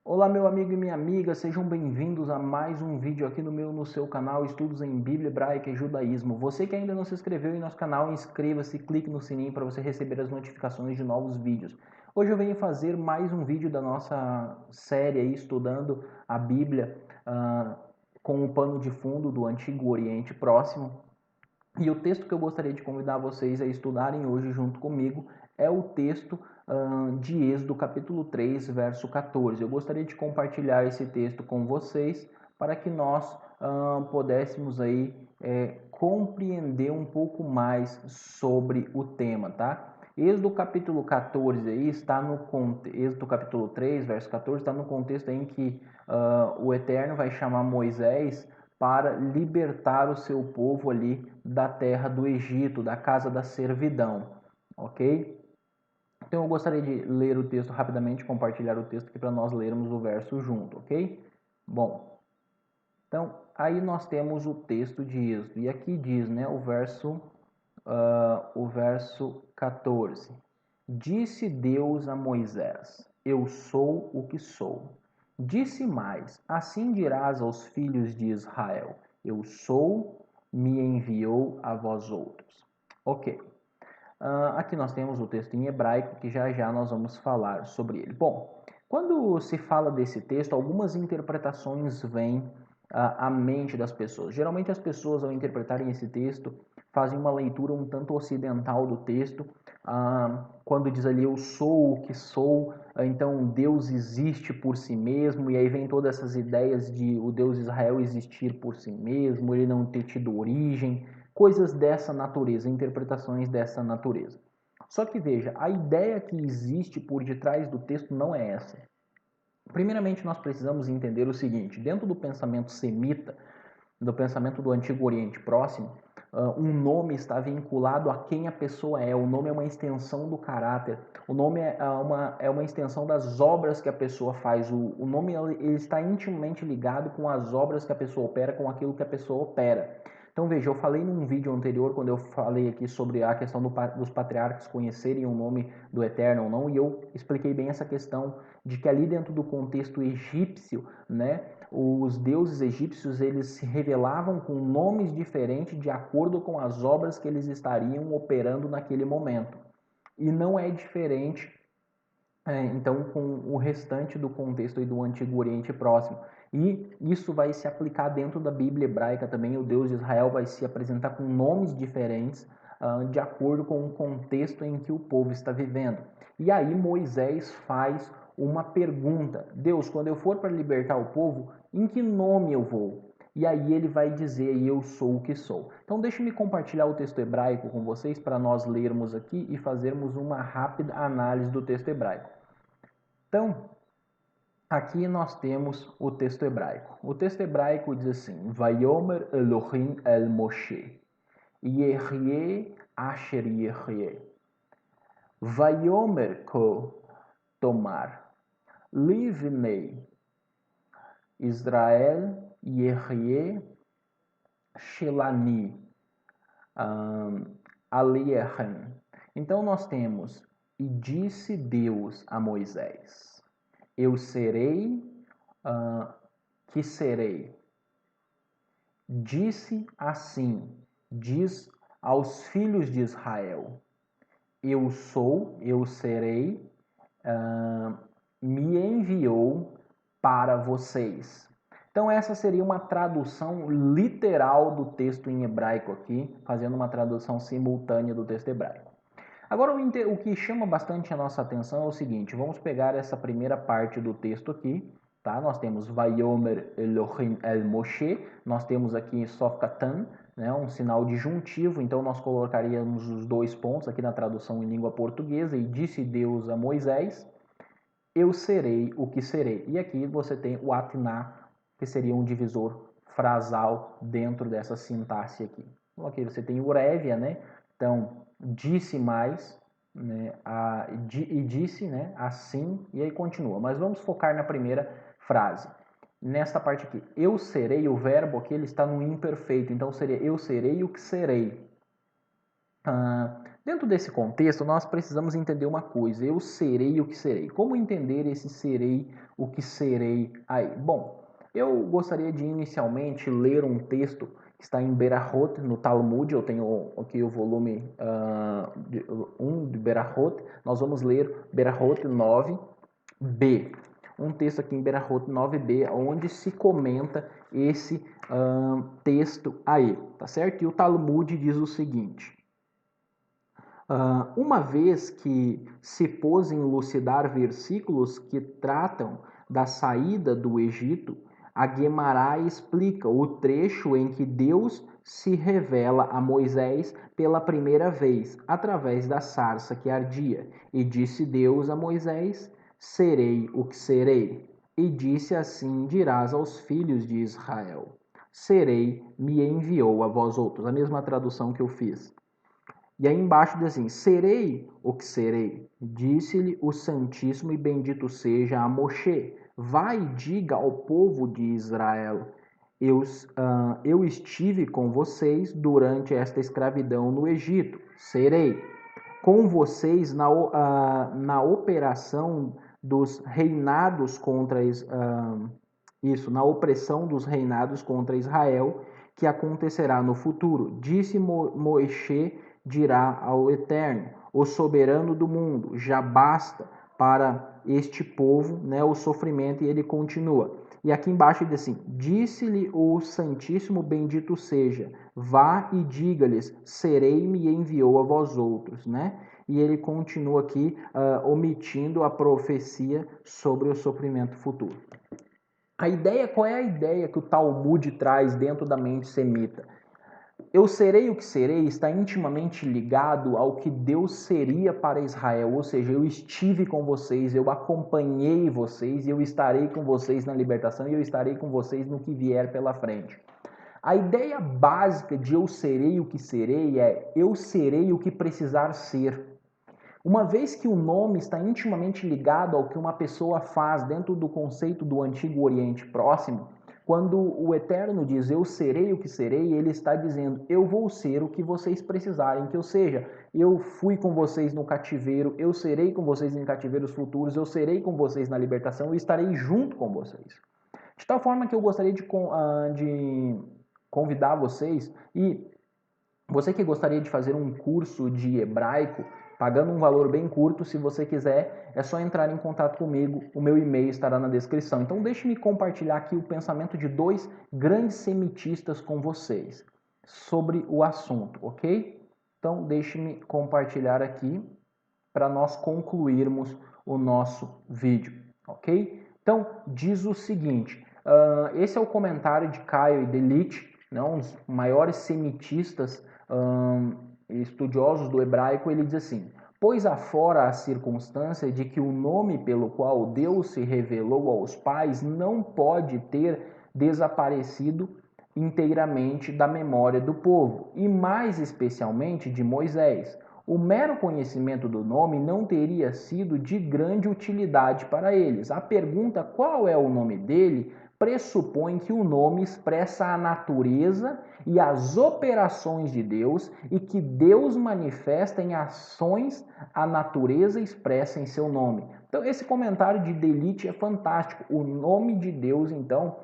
Olá, meu amigo e minha amiga, sejam bem-vindos a mais um vídeo aqui no seu canal Estudos em Bíblia Hebraica e Judaísmo. Você que ainda não se inscreveu em nosso canal, inscreva-se, clique no sininho para você receber as notificações de novos vídeos. Hoje eu venho fazer mais um vídeo da nossa série aí, estudando a Bíblia com o pano de fundo do Antigo Oriente Próximo. E o texto que eu gostaria de convidar vocês a estudarem hoje junto comigo é o texto de Êxodo, capítulo 3, verso 14. Eu gostaria de compartilhar esse texto com vocês para que nós pudéssemos aí compreender um pouco mais sobre o tema, tá? Êxodo capítulo 14 aí está no Êxodo capítulo 3, verso 14, está no contexto em que o Eterno vai chamar Moisés para libertar o seu povo ali da terra do Egito, da casa da servidão, ok? Então eu gostaria de ler o texto rapidamente, compartilhar o texto aqui para nós lermos o verso junto, ok? Bom, então aí nós temos o texto de Êxodo, e aqui diz, né, o verso 14. Disse Deus a Moisés: Eu sou o que sou. Disse mais: Assim dirás aos filhos de Israel: Eu sou, me enviou a vós outros. Ok. Aqui nós temos o texto em hebraico que já já nós vamos falar sobre ele. Bom, quando se fala desse texto, algumas interpretações vêm à mente das pessoas. Geralmente as pessoas, ao interpretarem esse texto, fazem uma leitura um tanto ocidental do texto. Quando diz ali, eu sou o que sou, então Deus existe por si mesmo, e aí vem todas essas ideias de o Deus Israel existir por si mesmo, ele não ter tido origem, coisas dessa natureza, interpretações dessa natureza. Só que veja, a ideia que existe por detrás do texto não é essa. Primeiramente, nós precisamos entender o seguinte: dentro do pensamento semita, do pensamento do Antigo Oriente Próximo, um nome está vinculado a quem a pessoa é. O nome é uma extensão do caráter. O nome é uma extensão das obras que a pessoa faz. O nome ele está intimamente ligado com as obras que a pessoa opera, com aquilo que a pessoa opera. Então veja, eu falei num vídeo anterior, quando eu falei aqui sobre a questão dos patriarcas conhecerem o nome do Eterno ou não, e eu expliquei bem essa questão de que ali dentro do contexto egípcio, né, os deuses egípcios eles se revelavam com nomes diferentes de acordo com as obras que eles estariam operando naquele momento. E não é diferente então com o restante do contexto do Antigo Oriente Próximo. E isso vai se aplicar dentro da Bíblia hebraica também. O Deus de Israel vai se apresentar com nomes diferentes de acordo com o contexto em que o povo está vivendo. E aí Moisés faz uma pergunta: Deus, quando eu for para libertar o povo, em que nome eu vou? E aí ele vai dizer: Eu sou o que sou. Então deixe-me compartilhar o texto hebraico com vocês para nós lermos aqui e fazermos uma rápida análise do texto hebraico. Então, aqui nós temos o texto hebraico. O texto hebraico diz assim: Vayomer Elohim el Moshe, Yehyeh asher Yehyeh. Vayomer ko tomar, livnei Israel Yehyeh Shelani Aliechem. Então nós temos: E disse Deus a Moisés: Eu serei que serei. Disse assim, diz aos filhos de Israel: Eu sou, eu serei, me enviou para vocês. Então essa seria uma tradução literal do texto em hebraico aqui, fazendo uma tradução simultânea do texto hebraico. Agora o que chama bastante a nossa atenção é o seguinte: vamos pegar essa primeira parte do texto aqui, tá? Nós temos Vayomer Elohim el Moshe, nós temos aqui Sofkatan, né, um sinal disjuntivo, então nós colocaríamos os dois pontos aqui na tradução em língua portuguesa, e disse Deus a Moisés: Eu serei o que serei. E aqui você tem o Atná, que seria um divisor frasal dentro dessa sintaxe aqui. Então, aqui você tem o Révia, né? Então, disse mais, né? E disse, né? Assim, e aí continua. Mas vamos focar na primeira frase. Nesta parte aqui, eu serei, o verbo aqui ele está no imperfeito, então seria eu serei o que serei. Dentro desse contexto, nós precisamos entender uma coisa: eu serei o que serei. Como entender esse serei o que serei aí? Bom, eu gostaria de inicialmente ler um texto que está em Berahot, no Talmud. Eu tenho aqui o volume 1 de Berahot. Nós vamos ler Berahot 9b. Um texto aqui em Berahot 9b, onde se comenta esse texto aí, tá certo? E o Talmud diz o seguinte: uma vez que se pôs em elucidar versículos que tratam da saída do Egito, a Guemará explica o trecho em que Deus se revela a Moisés pela primeira vez, através da sarça que ardia. E disse Deus a Moisés: serei o que serei. E disse assim: dirás aos filhos de Israel: serei, me enviou a vós outros. A mesma tradução que eu fiz. E aí embaixo diz assim: serei o que serei. Disse-lhe o Santíssimo e bendito seja a Moshe: vai e diga ao povo de Israel: eu estive com vocês durante esta escravidão no Egito. Serei com vocês na operação dos reinados contra na opressão dos reinados contra Israel, que acontecerá no futuro. Disse Moisés, dirá ao Eterno, o soberano do mundo: já basta para este povo, né, o sofrimento. E ele continua. E aqui embaixo diz assim: disse-lhe o Santíssimo, bendito seja, vá e diga-lhes: serei-me e enviou a vós outros, né? E ele continua aqui omitindo a profecia sobre o sofrimento futuro. Qual é a ideia que o Talmud traz dentro da mente semita? Eu serei o que serei está intimamente ligado ao que Deus seria para Israel, ou seja, eu estive com vocês, eu acompanhei vocês, eu estarei com vocês na libertação e eu estarei com vocês no que vier pela frente. A ideia básica de eu serei o que serei é: eu serei o que precisar ser. Uma vez que o nome está intimamente ligado ao que uma pessoa faz dentro do conceito do Antigo Oriente Próximo, quando o Eterno diz eu serei o que serei, ele está dizendo eu vou ser o que vocês precisarem que eu seja. Eu fui com vocês no cativeiro, eu serei com vocês em cativeiros futuros, eu serei com vocês na libertação, eu estarei junto com vocês. De tal forma que eu gostaria de convidar vocês, e você que gostaria de fazer um curso de hebraico, pagando um valor bem curto, se você quiser, é só entrar em contato comigo, o meu e-mail estará na descrição. Então deixe-me compartilhar aqui o pensamento de dois grandes semitistas com vocês sobre o assunto, ok? Então deixe-me compartilhar aqui para nós concluirmos o nosso vídeo, ok? Então diz o seguinte, esse é o comentário de Caio e Delit, né, um dos maiores semitistas estudiosos do hebraico. Ele diz assim: pois afora a circunstância de que o nome pelo qual Deus se revelou aos pais não pode ter desaparecido inteiramente da memória do povo, e mais especialmente de Moisés. O mero conhecimento do nome não teria sido de grande utilidade para eles. A pergunta qual é o nome dele pressupõe que o nome expressa a natureza e as operações de Deus, e que Deus manifesta em ações a natureza expressa em seu nome. Então esse comentário de Delit é fantástico. O nome de Deus, então,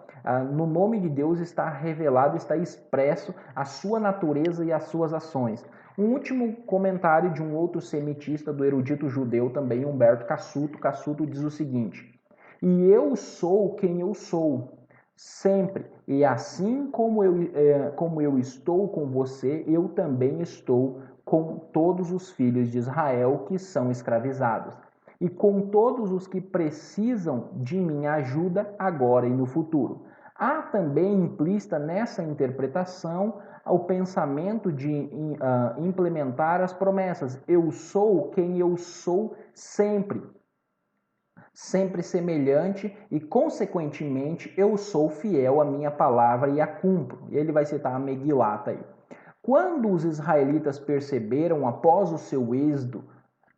no nome de Deus está revelado, está expresso a sua natureza e as suas ações. Um último comentário de um outro semitista, do erudito judeu também, Humberto Cassuto. Cassuto diz o seguinte: e eu sou quem eu sou, sempre. E assim como eu estou com você, eu também estou com todos os filhos de Israel que são escravizados, e com todos os que precisam de minha ajuda agora e no futuro. Há também implícita nessa interpretação o pensamento de implementar as promessas. Eu sou quem eu sou sempre. Sempre semelhante e, consequentemente, eu sou fiel à minha palavra e a cumpro. E ele vai citar a Megilata aí. Quando os israelitas perceberam, após o seu êxodo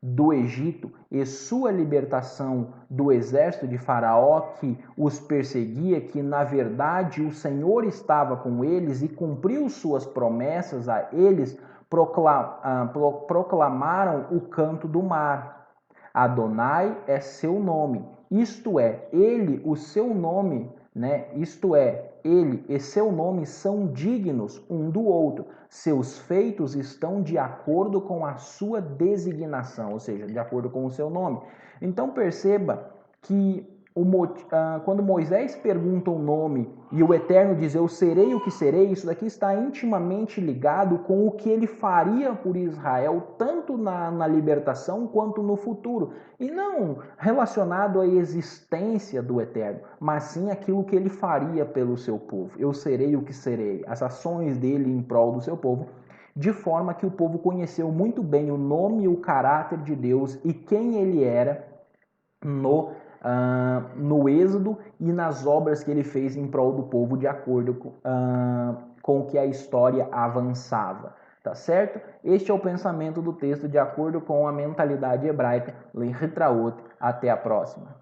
do Egito e sua libertação do exército de Faraó que os perseguia, que na verdade o Senhor estava com eles e cumpriu suas promessas a eles proclamaram o canto do mar. Adonai é seu nome, isto é, ele, o seu nome, né? Isto é, ele e seu nome são dignos um do outro. Seus feitos estão de acordo com a sua designação, ou seja, de acordo com o seu nome. Então perceba que quando Moisés pergunta o nome e o Eterno diz, eu serei o que serei, isso daqui está intimamente ligado com o que ele faria por Israel, tanto na libertação quanto no futuro. E não relacionado à existência do Eterno, mas sim aquilo que ele faria pelo seu povo. Eu serei o que serei, as ações dele em prol do seu povo, de forma que o povo conheceu muito bem o nome e o caráter de Deus e quem ele era no Êxodo e nas obras que ele fez em prol do povo de acordo com que a história avançava. Tá certo? Este é o pensamento do texto de acordo com a mentalidade hebraica. Até a próxima.